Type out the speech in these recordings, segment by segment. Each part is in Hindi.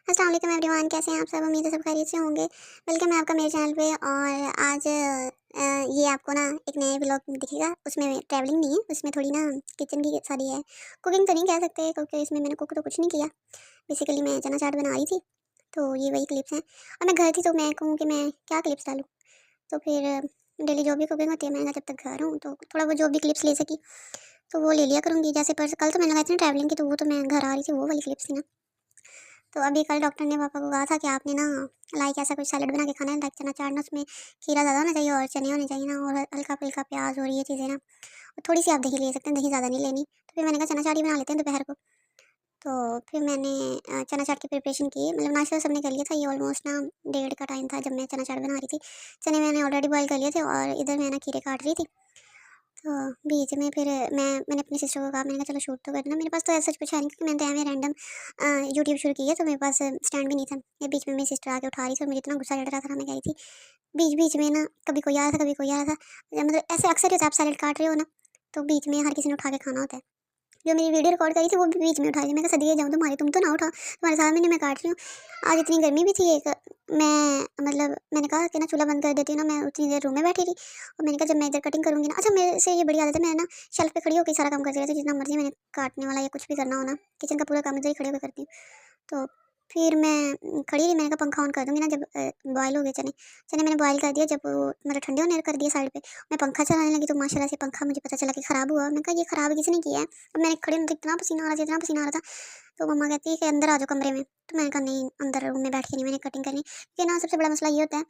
अस्सलाम वालेकुम एवरीवन, कैसे हैं आप सब। उम्मीद है सब खैरियत से होंगे। वेलकम है आपका मेरे चैनल पे। और आज ये आपको ना एक नए व्लॉग दिखेगा। उसमें ट्रैवलिंग नहीं है, उसमें थोड़ी ना किचन की सारी है। कुकिंग तो नहीं कह सकते क्योंकि इसमें मैंने कुक तो कुछ नहीं किया। बेसिकली मैं चना चाट बना रही थी, तो ये वही क्लिप्स हैं। और मैं घर थी तो मैं कहूँ कि मैं क्या क्लिप्स डालूँ, तो फिर डेली जो भी कुकिंग होती है मैं जब तक घर हूँ तो थोड़ा वो जो भी क्लिप्स ले सकी तो वो ले लिया करूँगी। जैसे पर कल तो मैंने लगाई थी ना ट्रैवलिंग की, तो वो तो मैं घर आ रही थी, वो वाली क्लिप्स थी ना। तो अभी कल डॉक्टर ने पापा को कहा था कि आपने ना लाइक ऐसा कुछ सैलेड बना के खाना है, लाइक चना चाट ना, उसमें खीरा ज़्यादा होना चाहिए और चने होने चाहिए ना, और हल्का फुल्का प्याज और ये चीज़ें ना, और थोड़ी सी आप दही ले सकते हैं, दही ज़्यादा नहीं लेनी। तो फिर मैंने कहा चना चाट ही बना लेते हैं दोपहर को। तो फिर मैंने चना चाट की प्रिपरेशन की, मतलब नाश्ता सबने कर लिया था। ये ऑलमोस्ट ना 1:30 का टाइम था जब मैं चना चाट बना रही थी। चने मैंने ऑलरेडी बॉयल कर लिए थे और इधर मैं ना खीरे काट रही थी। तो बीच में फिर मैंने अपनी सिस्टर को कहा, मैंने कहा चलो शूट तो करना। मेरे पास तो ऐसा कुछ है नहीं क्योंकि मैंने तो एवं रैंडम यूट्यूब शुरू की है, तो मेरे पास स्टैंड भी नहीं था। ये बीच में मेरी सिस्टर आके उठा रही थी और मुझे इतना गुस्सा चढ़ रहा था ना, मैं कह रही थी बीच बीच में ना कभी कोई आ रहा था कभी कोई आ रहा था। मतलब ऐसे अक्सर ही होता है, आप सैलेड काट रहे हो ना तो बीच में हर किसी ने उठा के खाना होता है। जो मेरी वीडियो रिकॉर्ड करी थी वो भी बीच में उठा ली। मैं कहा सदिए जाऊँ तुम्हारी, तुम तो ना उठाओ, तुम्हारे साथ मैंने मैं काट रही हूँ। आज इतनी गर्मी भी थी एक, मैं मतलब मैंने कहा कि ना चूल्हा बंद कर देती हूँ ना, मैं उतनी देर रूम में बैठी थी। और मैंने कहा जब मैं इधर कटिंग करूँगी ना, अच्छा मेरे से ये बड़ी आदत है, मैं ना शेल्फ पे खड़ी होकर सारा काम करती रहती हूँ, जितना मर्जी मैंने काटने वाला या कुछ भी करना हो ना, किचन का पूरा काम इधर ही खड़े होकर करती हूँ। तो फिर मैं खड़ी रही, मैंने कहा पंखा ऑन कर दूँगी ना जब बॉयल हो गए चने। चने मैंने बॉयल कर दिया, जब वो मतलब ठंडे होने कर दिए साइड पे, मैं पंखा चलाने लगी तो माशाल्लाह से पंखा मुझे पता चला कि ख़राब हुआ। मैंने कहा ये ख़राब किसने किया है? अब मैंने खड़ी हूँ तो इतना पसीना आ रहा था, इतना पसीना आ रहा था। तो मम्मा कहती है कि अंदर आ जाओ कमरे में। तो मैंने कहा नहीं, अंदर रूम में बैठ के नहीं मैंने कटिंग करनी, क्योंकि ना सबसे बड़ा मसला ये होता है,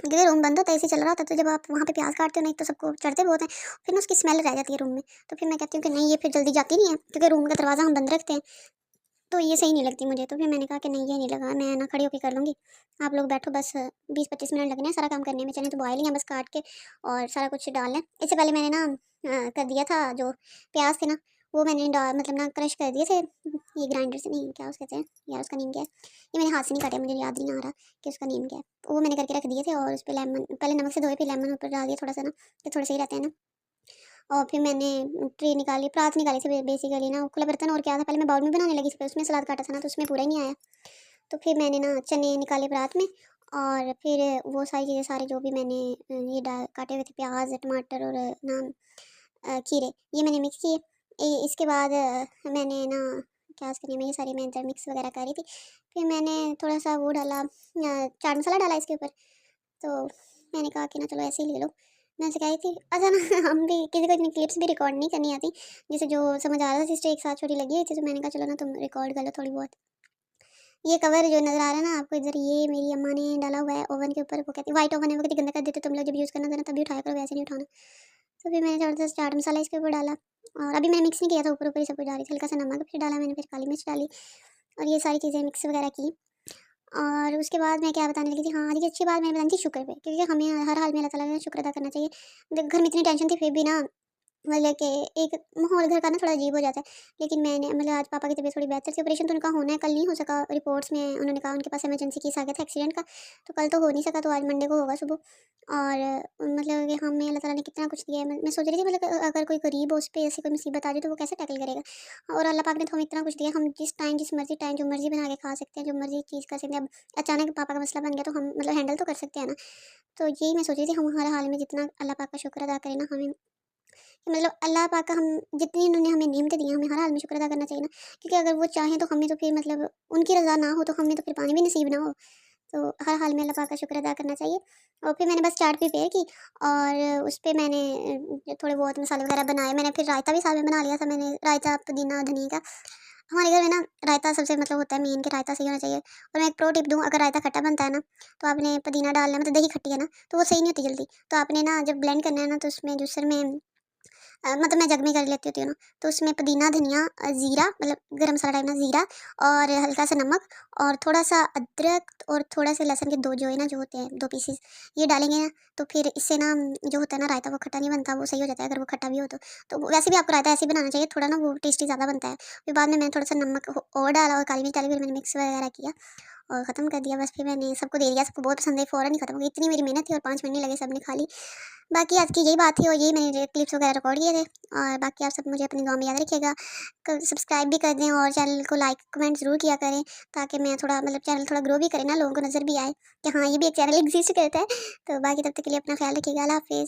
क्योंकि रूम बंद होता है, एसी चल रहा होता है, तो जब आप वहाँ पे प्याज काटते हो ना, एक तो सबको चढ़ते बहुत हैं, फिर ना उसकी स्मेल रह जाती है रूम में। तो फिर मैं कहती हूँ कि नहीं, ये फिर जल्दी जाती नहीं है क्योंकि रूम का दरवाज़ा हम बंद रखते हैं, तो ये सही नहीं लगती मुझे। तो फिर मैंने कहा कि नहीं, ये नहीं लगा, मैं ना खड़ी होकर कर लूँगी, आप लोग बैठो बस। 20-25 मिनट लगने हैं सारा काम करने में। चने तो बॉयल ही हैं, बस काट के और सारा कुछ डालना है। इससे पहले मैंने ना कर दिया था जो प्याज थे ना, वो मैंने मतलब ना क्रश कर दिए थे, ये ग्राइंडर से नहीं, क्या उसको कहते हैं यार, उसका नेम क्या है, ये मैंने हाथ से नहीं काटे, मुझे याद नहीं आ रहा कि उसका नेम क्या है। तो वो मैंने करके रख दिए थे और उस पर लेमन, पहले नमक से धोए फिर लेमन ऊपर डाल दिया थोड़ा सा ना, कि थोड़े सही रहते हैं ना। और फिर मैंने ट्रे निकाली, परात निकाली थी बेसिकली ना, खुला बर्तन और क्या था, पहले मैं बाउल में बनाने लगी थी, फिर उसमें सलाद काटा था ना तो उसमें पूरा ही नहीं आया। तो फिर मैंने ना चने निकाले परात में, और फिर वो सारी चीज़ें, सारे जो भी मैंने ये काटे हुए थे, प्याज टमाटर और ना खीरे, ये मैंने मिक्स किए। इसके बाद मैंने ना क्या उसका नेम है, ये सारी मैं इधर मिक्स वगैरह कर रही थी। फिर मैंने थोड़ा सा वो डाला, चाट मसाला डाला इसके ऊपर। तो मैंने कहा कि ना चलो ऐसे ही ले लो। मैं ऐसे कह रही थी, अच्छा ना हम भी किसी को इतनी क्लिप्स भी रिकॉर्ड नहीं करनी आती, जिसे जो समझ आ रहा था सिस्टर एक साथ छोटी लगी हुई थी, तो मैंने कहा चलो ना तुम रिकॉर्ड कर लो थोड़ी बहुत। ये कवर जो नज़र आ रहा है ना आपको इधर, ये मेरी अम्मा ने डाला हुआ है ओवन के ऊपर। वो कहती व्हाइट ओवन है, वो कहती गंदा कर देते तुम लोग, जब यूज़ करना था ना तभी उठाया करो, वैसे नहीं उठाना। तो फिर मैंने थोड़ा सा चाट मसाला इसके ऊपर डाला, और अभी मैंने मिक्स नहीं किया था, ऊपर ऊपर ही सब कुछ डाली थी, हल्का सा नमक फिर डाला मैंने, फिर काली मिर्च डाली और ये सारी चीज़ें मिक्स वगैरह की। और उसके बाद मैं क्या बताने लगी थी, हाँ आज की अच्छी बात मैं बतानी थी शुक्र पे, क्योंकि हमें हर हाल में अल्लाह ताला का शुक्र अदा करना चाहिए। घर में इतनी टेंशन थी फिर भी ना, मतलब कि एक माहौल घर का ना थोड़ा अजीब हो जाता है। लेकिन मैंने मतलब आज पापा की तबीयत थोड़ी बेहतर थी, ऑपरेशन तो उनका होना है, कल नहीं हो सका, रिपोर्ट्स में उन्होंने कहा उनके पास इमरजेंसी केस आ गया था एक्सीडेंट का, तो कल तो हो नहीं सका, तो आज मंडे को होगा सुबह। और मतलब कि हमें अल्लाह ताला ने कितना कुछ दिया है। मैं सोच रही थी मतलब अगर कोई गरीब हो उस पर ऐसी कोई मुसीबत आ जाए तो वो कैसे टैकल करेगा, और अल्लाह पाक ने तो हमें इतना कुछ दिया, हम जिस टाइम जिस मर्जी टाइम जो मर्जी बना के खा सकते हैं, जो मर्जी चीज़ कर सकते हैं। अब अचानक पापा का मसला बन गया तो हम मतलब हैंडल तो कर सकते हैं ना। तो यही मैं सोच रही थी, हम हर हाल में जितना अल्लाह पाक का शुक्र अदा करें ना, हमें कि मतलब अल्लाह पाक का हम जितनी उन्होंने हमें नेमतें दी हैं, हमें हर हाल में शुक्र अदा करना चाहिए ना, क्योंकि अगर वो चाहें तो हमें तो फिर मतलब उनकी रज़ा ना हो तो हमें तो फिर पानी भी नसीब ना हो। तो हर हाल में अल्लाह पाक का शुक्र अदा करना चाहिए। और फिर मैंने बस चाट प्रिपेयर की, और उस पे मैंने थोड़े बहुत मसाले वगैरह बनाए। मैंने फिर रायता भी साथ में बना लिया था, मैंने रायता पुदीना धनिया का। हमारे घर में ना रायता सबसे मतलब होता है मेन, कि रायता सही होना चाहिए। और मैं एक प्रो टिप दूँ, अगर रायता खट्टा बनता है ना तो आपने पुदीना डालना है, मतलब दही खट्टी है ना तो वो सही नहीं होती जल्दी। तो आपने ना जब ब्लेंड करना है ना तो उसमें जूसर में मतलब मैं जग में कर लेती होती हूँ ना, तो उसमें पुदीना, धनिया, ज़ीरा, मतलब गरम मसाला डालना, ज़ीरा और हल्का सा नमक और थोड़ा सा अदरक और थोड़ा सा लहसुन के 2 जो है ना, जो होते हैं 2 पीसेस, ये डालेंगे ना तो फिर इससे ना जो होता है ना रायता, वो खट्टा नहीं बनता, वो सही हो जाता है अगर वो खट्टा भी हो तो। वैसे भी आपको रायता ऐसे ही बनाना चाहिए, थोड़ा ना वो टेस्टी ज़्यादा बनता है। फिर बाद में मैंने थोड़ा सा नमक और डाला और काली मिर्च डाली, फिर मैंने मिक्स वगैरह किया। और ख़त्म कर दिया। बस फिर मैंने सबको दे दिया, सबको बहुत पसंद है, फ़ौरन ही ख़त्म हो गई। इतनी मेरी मेहनत थी और 5 मिनट नहीं लगे, सबने खा ली। बाकी आज की यही बात थी और यही मैंने क्लिप्स वगैरह रिकॉर्ड किए थे। और बाकी आप सब मुझे अपनी दुआ में याद रखिएगा। सब्सक्राइब भी कर दें और चैनल को लाइक कमेंट ज़रूर किया करें, ताकि मैं थोड़ा मतलब चैनल थोड़ा ग्रो भी करे ना, लोगों को नज़र भी आए कि हाँ ये भी एक चैनल एग्जिस्ट करता है। तो बाकी तब तक के लिए अपना ख्याल रखिएगा। अल्लाह हाफ़िज़।